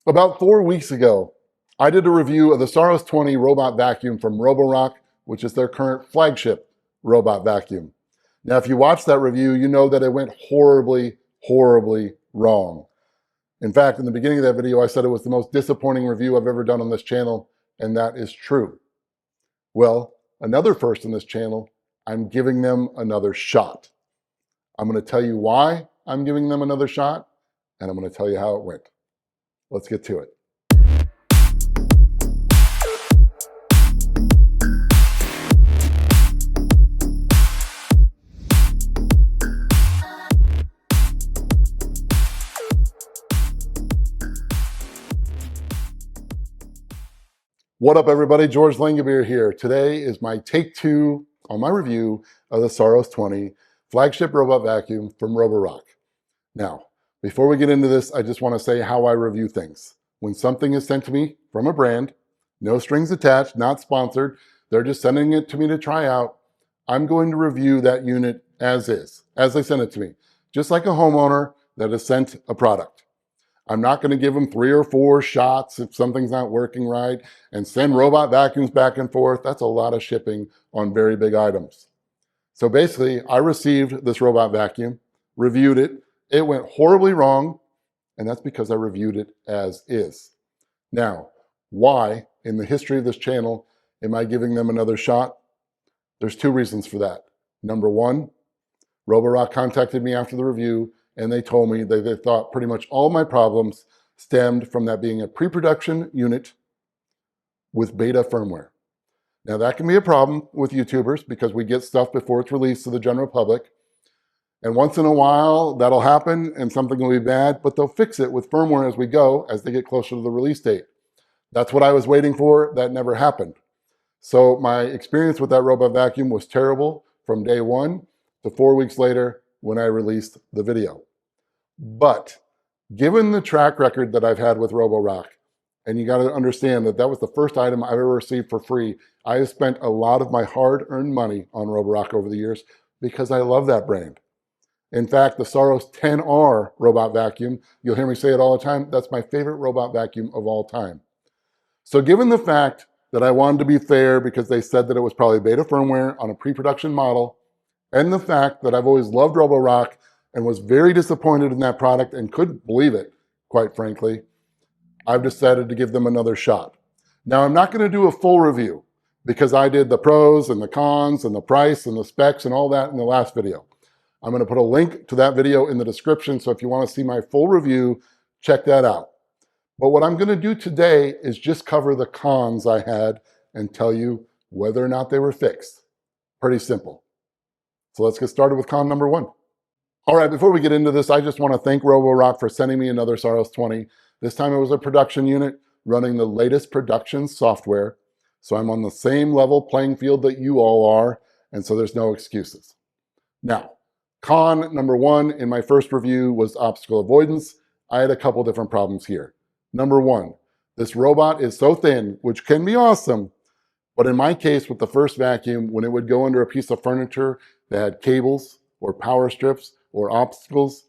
About 4 weeks ago, I did a review of the Saros 20 robot vacuum from Roborock, which is their current flagship robot vacuum. Now, if you watched that review, you know that it went horribly, horribly wrong. In fact, in the beginning of that video, I said it was the most disappointing review I've ever done on this channel, and that is true. Well, another first on this channel, I'm giving them another shot. I'm going to tell you why I'm giving them another shot, and I'm going to tell you how it went. Let's get to it. What up, everybody? George Langabeer here. Today is my take two on my review of the Saros 20 flagship robot vacuum from Roborock. Now, before we get into this, I just want to say how I review things. When something is sent to me from a brand, no strings attached, not sponsored, they're just sending it to me to try out, I'm going to review that unit as is, as they send it to me, just like a homeowner that is sent a product. I'm not going to give them 3 or 4 shots if something's not working right and send robot vacuums back and forth. That's a lot of shipping on very big items. So basically, I received this robot vacuum, reviewed it. It went horribly wrong, and that's because I reviewed it as is. Now, why, in the history of this channel, am I giving them another shot? There's 2 reasons for that. Number 1, Roborock contacted me after the review, and they told me that they thought pretty much all my problems stemmed from that being a pre-production unit with beta firmware. Now, that can be a problem with YouTubers because we get stuff before it's released to the general public. And once in a while, that'll happen and something will be bad, but they'll fix it with firmware as we go, as they get closer to the release date. That's what I was waiting for. That never happened. So my experience with that robot vacuum was terrible from day 1 to 4 weeks later when I released the video. But given the track record that I've had with Roborock, and you got to understand that that was the first item I've ever received for free. I have spent a lot of my hard-earned money on Roborock over the years because I love that brand. In fact, the Saros 10R robot vacuum, you'll hear me say it all the time, that's my favorite robot vacuum of all time. So given the fact that I wanted to be fair because they said that it was probably beta firmware on a pre-production model, and the fact that I've always loved Roborock and was very disappointed in that product and couldn't believe it, quite frankly, I've decided to give them another shot. Now, I'm not going to do a full review because I did the pros and the cons and the price and the specs and all that in the last video. I'm going to put a link to that video in the description, so if you want to see my full review, check that out. But what I'm going to do today is just cover the cons I had and tell you whether or not they were fixed. Pretty simple. So let's get started with con number 1. All right, before we get into this, I just want to thank Roborock for sending me another Saros 20. This time it was a production unit running the latest production software. So I'm on the same level playing field that you all are, and so there's no excuses. Now, con number 1 in my first review was obstacle avoidance. I had a couple different problems here. Number 1, this robot is so thin, which can be awesome, but in my case with the first vacuum, when it would go under a piece of furniture that had cables or power strips or obstacles,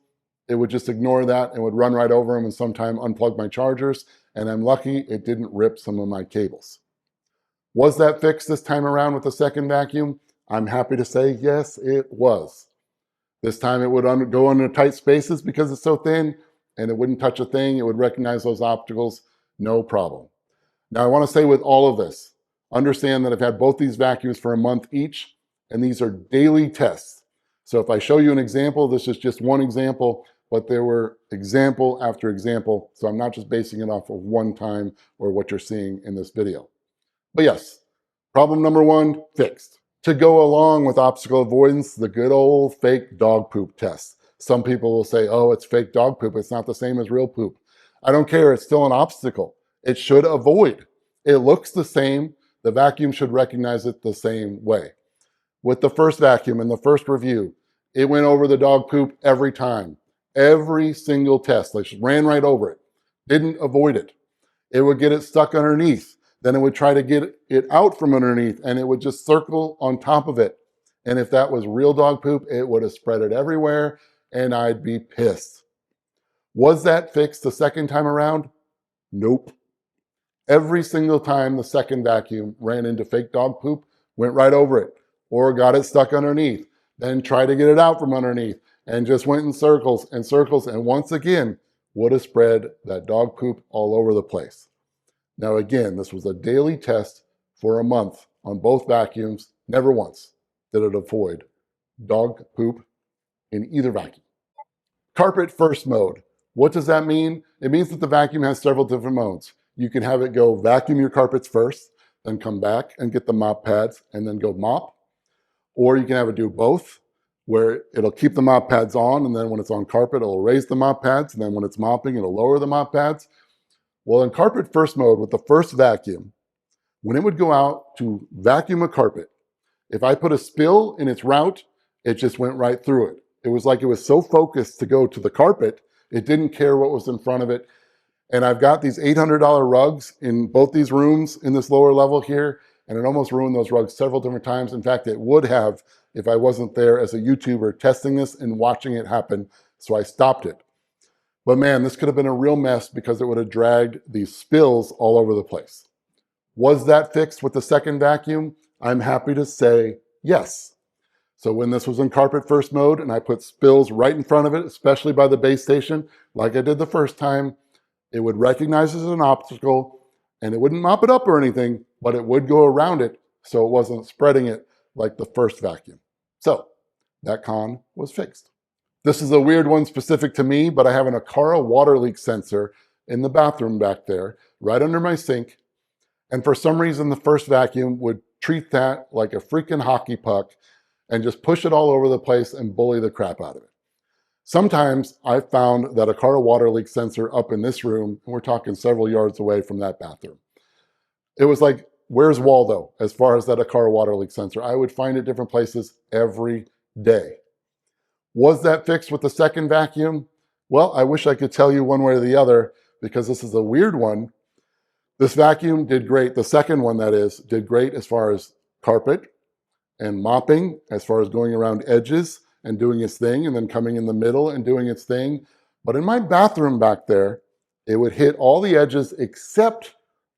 it would just ignore that and would run right over them and sometime unplug my chargers, and I'm lucky it didn't rip some of my cables. Was that fixed this time around with the second vacuum? I'm happy to say yes, it was. This time it would go under tight spaces because it's so thin, and it wouldn't touch a thing. It would recognize those obstacles, no problem. Now I want to say with all of this, understand that I've had both these vacuums for a month each, and these are daily tests. So if I show you an example, this is just one example, but there were example after example, so I'm not just basing it off of one time or what you're seeing in this video. But yes, problem number 1, fixed. To go along with obstacle avoidance, the good old fake dog poop test. Some people will say, oh, it's fake dog poop. It's not the same as real poop. I don't care. It's still an obstacle. It should avoid. It looks the same. The vacuum should recognize it the same way. With the first vacuum in the first review, it went over the dog poop every time. Every single test. They just ran right over it. Didn't avoid it. It would get it stuck underneath. Then it would try to get it out from underneath, and it would just circle on top of it. And if that was real dog poop, it would have spread it everywhere, and I'd be pissed. Was that fixed the second time around? Nope. Every single time the second vacuum ran into fake dog poop, went right over it, or got it stuck underneath, then tried to get it out from underneath, and just went in circles and circles, and once again, would have spread that dog poop all over the place. Now again, this was a daily test for a month on both vacuums. Never once did it avoid dog poop in either vacuum. Carpet first mode. What does that mean? It means that the vacuum has several different modes. You can have it go vacuum your carpets first, then come back and get the mop pads and then go mop. Or you can have it do both, where it'll keep the mop pads on, and then when it's on carpet, it'll raise the mop pads, and then when it's mopping, it'll lower the mop pads. Well, in carpet first mode, with the first vacuum, when it would go out to vacuum a carpet, if I put a spill in its route, it just went right through it. It was like it was so focused to go to the carpet, it didn't care what was in front of it. And I've got these $800 rugs in both these rooms in this lower level here, and it almost ruined those rugs several different times. In fact, it would have if I wasn't there as a YouTuber testing this and watching it happen, so I stopped it. But man, this could have been a real mess because it would have dragged these spills all over the place. Was that fixed with the second vacuum? I'm happy to say yes. So when this was in carpet first mode and I put spills right in front of it, especially by the base station, like I did the first time, it would recognize it as an obstacle and it wouldn't mop it up or anything, but it would go around it so it wasn't spreading it like the first vacuum. So that con was fixed. This is a weird one specific to me, but I have an Aqara water leak sensor in the bathroom back there, right under my sink. And for some reason, the first vacuum would treat that like a freaking hockey puck and just push it all over the place and bully the crap out of it. Sometimes I found that Aqara water leak sensor up in this room, and we're talking several yards away from that bathroom. It was like, where's Waldo as far as that Aqara water leak sensor? I would find it different places every day. Was that fixed with the second vacuum? Well, I wish I could tell you one way or the other because this is a weird one. This vacuum did great. The second one, that is, did great as far as carpet and mopping, as far as going around edges and doing its thing and then coming in the middle and doing its thing. But in my bathroom back there, it would hit all the edges except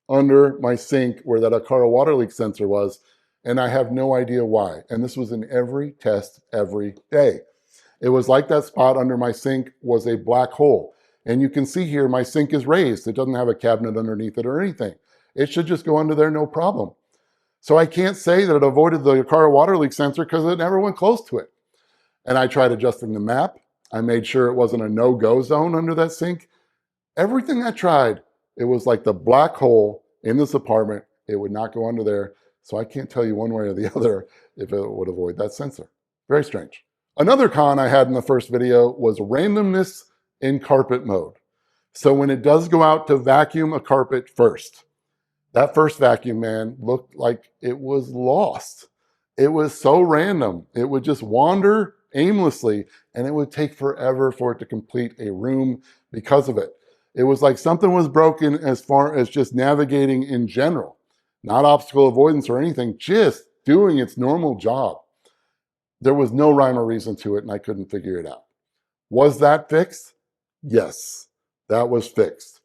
under my sink where that Aqara water leak sensor was, and I have no idea why. And this was in every test every day. It was like that spot under my sink was a black hole. And you can see here, my sink is raised. It doesn't have a cabinet underneath it or anything. It should just go under there, no problem. So I can't say that it avoided the Aqara water leak sensor because it never went close to it. And I tried adjusting the map. I made sure it wasn't a no-go zone under that sink. Everything I tried, it was like the black hole in this apartment. It would not go under there. So I can't tell you one way or the other if it would avoid that sensor. Very strange. Another con I had in the first video was randomness in carpet mode. So when it does go out to vacuum a carpet first, that first vacuum, man, looked like it was lost. It was so random. It would just wander aimlessly and it would take forever for it to complete a room because of it. It was like something was broken as far as just navigating in general, not obstacle avoidance or anything, just doing its normal job. There was no rhyme or reason to it and I couldn't figure it out. Was that fixed? Yes, that was fixed.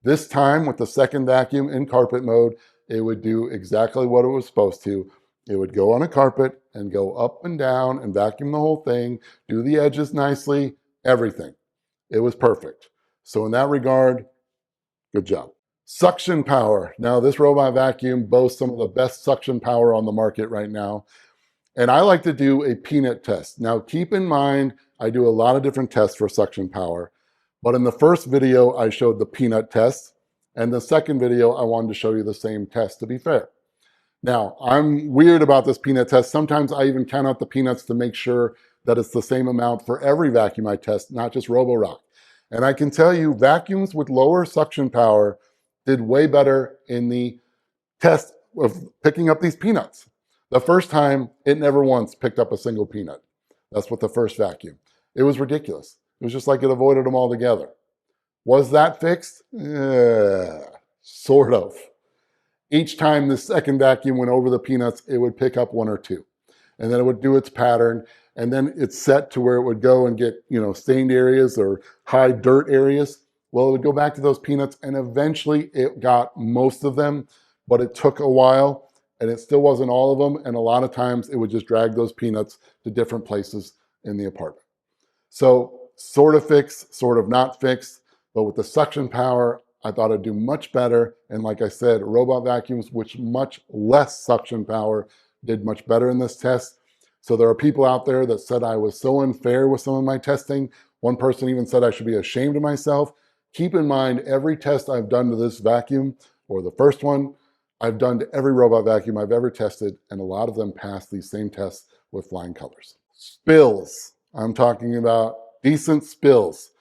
This time with the second vacuum in carpet mode, it would do exactly what it was supposed to. It would go on a carpet and go up and down and vacuum the whole thing, do the edges nicely, everything. It was perfect. So in that regard, good job. Suction power. Now this robot vacuum boasts some of the best suction power on the market right now. And I like to do a peanut test. Now keep in mind, I do a lot of different tests for suction power. But in the first video, I showed the peanut test. And the second video, I wanted to show you the same test, to be fair. Now, I'm weird about this peanut test. Sometimes I even count out the peanuts to make sure that it's the same amount for every vacuum I test, not just Roborock. And I can tell you, vacuums with lower suction power did way better in the test of picking up these peanuts. The first time, it never once picked up a single peanut. That's with the first vacuum. It was ridiculous. It was just like it avoided them altogether. Was that fixed? Sort of. Each time the second vacuum went over the peanuts, it would pick up one or two. And then it would do its pattern. And then it's set to where it would go and get, stained areas or high dirt areas. Well, it would go back to those peanuts, and eventually it got most of them, but it took a while, and it still wasn't all of them, and a lot of times it would just drag those peanuts to different places in the apartment. So sort of fixed, sort of not fixed, but with the suction power, I thought it'd do much better. And like I said, robot vacuums, which much less suction power, did much better in this test. So there are people out there that said I was so unfair with some of my testing. One person even said I should be ashamed of myself. Keep in mind, every test I've done to this vacuum, or the first one, I've done to every robot vacuum I've ever tested, and a lot of them pass these same tests with flying colors. Spills. I'm talking about decent spills.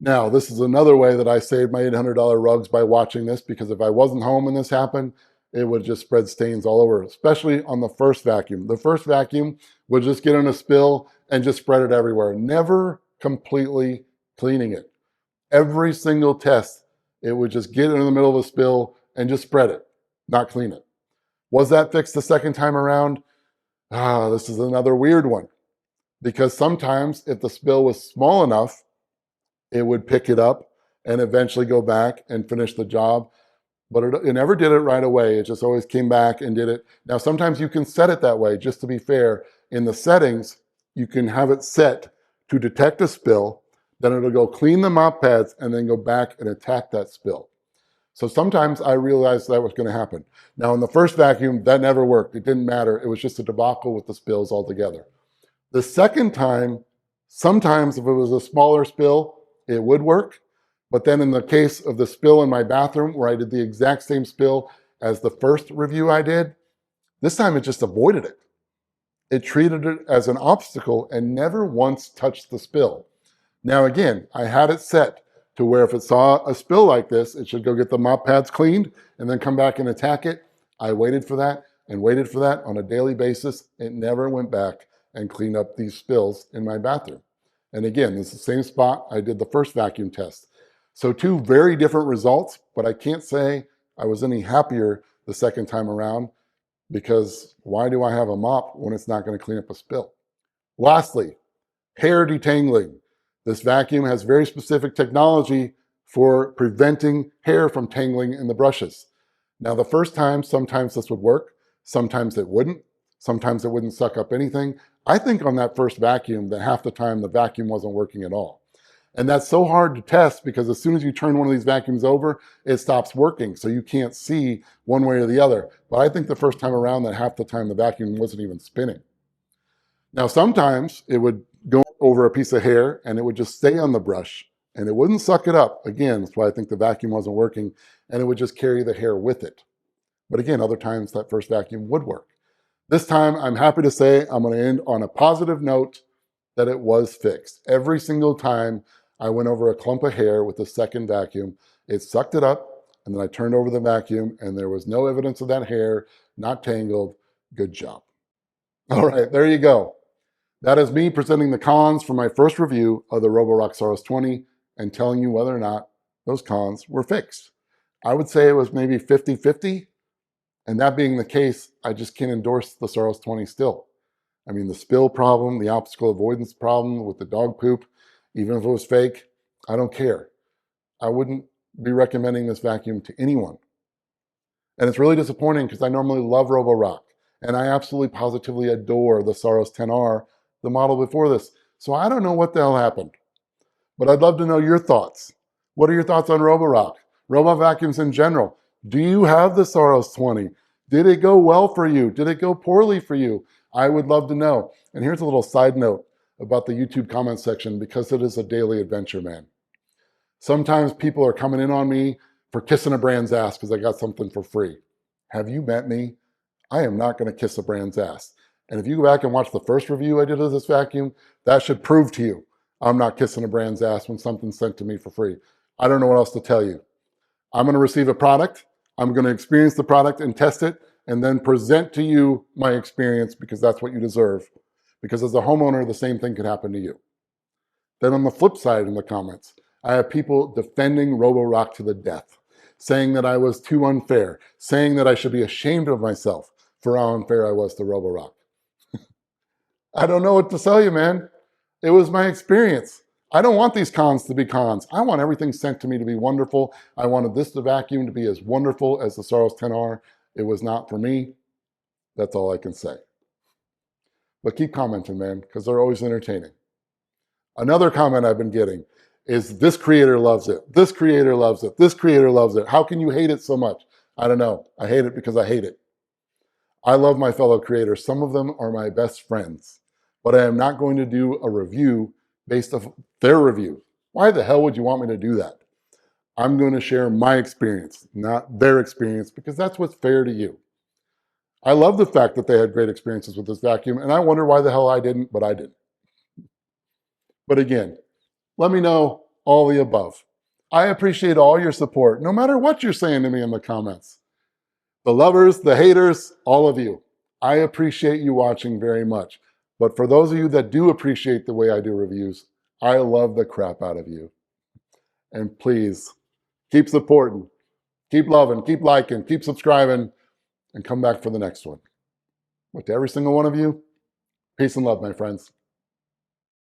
Now, this is another way that I saved my $800 rugs by watching this, because if I wasn't home and this happened, it would just spread stains all over, especially on the first vacuum. The first vacuum would just get in a spill and just spread it everywhere, never completely cleaning it. Every single test, it would just get in the middle of a spill and just spread it, not clean it. Was that fixed the second time around? This is another weird one, because sometimes if the spill was small enough, it would pick it up and eventually go back and finish the job. But it never did it right away. It just always came back and did it. Now, sometimes you can set it that way, just to be fair. In the settings, you can have it set to detect a spill, then it'll go clean the mop pads and then go back and attack that spill. So sometimes I realized that was going to happen. Now, in the first vacuum, that never worked. It didn't matter. It was just a debacle with the spills altogether. The second time, sometimes if it was a smaller spill, it would work. But then in the case of the spill in my bathroom, where I did the exact same spill as the first review I did, this time it just avoided it. It treated it as an obstacle and never once touched the spill. Now again, I had it set to where if it saw a spill like this, it should go get the mop pads cleaned and then come back and attack it. I waited for that and waited for that on a daily basis. It never went back and cleaned up these spills in my bathroom. And again, this is the same spot I did the first vacuum test. So two very different results, but I can't say I was any happier the second time around, because why do I have a mop when it's not going to clean up a spill? Lastly, hair detangling. This vacuum has very specific technology for preventing hair from tangling in the brushes. Now, the first time, sometimes this would work, sometimes it wouldn't, sometimes it wouldn't suck up anything. I think on that first vacuum that half the time the vacuum wasn't working at all. And that's so hard to test, because as soon as you turn one of these vacuums over, it stops working. So you can't see one way or the other. But I think the first time around that half the time the vacuum wasn't even spinning. Now, sometimes it would go over a piece of hair and it would just stay on the brush and it wouldn't suck it up. Again, that's why I think the vacuum wasn't working, and it would just carry the hair with it. But again, other times that first vacuum would work. This time, I'm happy to say I'm going to end on a positive note that it was fixed. Every single time I went over a clump of hair with the second vacuum, it sucked it up, and then I turned over the vacuum, and there was no evidence of that hair, not tangled. Good job. All right, there you go. That is me presenting the cons for my first review of the Roborock Saros 20 and telling you whether or not those cons were fixed. I would say it was maybe 50-50, and that being the case, I just can't endorse the Saros 20 still. I mean, the spill problem, the obstacle avoidance problem with the dog poop, even if it was fake, I don't care. I wouldn't be recommending this vacuum to anyone. And it's really disappointing, because I normally love Roborock, and I absolutely positively adore the Saros 10R, the model before this. So I don't know what the hell happened, but I'd love to know your thoughts. What are your thoughts on Roborock? Robot vacuums in general. Do you have the Saros 20? Did it go well for you? Did it go poorly for you? I would love to know. And here's a little side note about the YouTube comment section, because it is a daily adventure, man. Sometimes people are coming in on me for kissing a brand's ass because I got something for free. Have you met me? I am not going to kiss a brand's ass. And if you go back and watch the first review I did of this vacuum, that should prove to you I'm not kissing a brand's ass when something's sent to me for free. I don't know what else to tell you. I'm going to receive a product. I'm going to experience the product and test it, and then present to you my experience, because that's what you deserve. Because as a homeowner, the same thing could happen to you. Then on the flip side in the comments, I have people defending Roborock to the death, saying that I was too unfair, saying that I should be ashamed of myself for how unfair I was to Roborock. I don't know what to tell you, man. It was my experience. I don't want these cons to be cons. I want everything sent to me to be wonderful. I wanted this vacuum to be as wonderful as the Saros 10R. It was not for me. That's all I can say. But keep commenting, man, because they're always entertaining. Another comment I've been getting is this creator loves it. This creator loves it. This creator loves it. How can you hate it so much? I don't know. I hate it because I hate it. I love my fellow creators. Some of them are my best friends, but I am not going to do a review based off their review. Why the hell would you want me to do that? I'm going to share my experience, not their experience, because that's what's fair to you. I love the fact that they had great experiences with this vacuum, and I wonder why the hell I didn't, but I didn't. But again, let me know all the above. I appreciate all your support, no matter what you're saying to me in the comments. The lovers, the haters, all of you. I appreciate you watching very much. But for those of you that do appreciate the way I do reviews, I love the crap out of you. And please, keep supporting, keep loving, keep liking, keep subscribing, and come back for the next one. But to every single one of you, peace and love, my friends.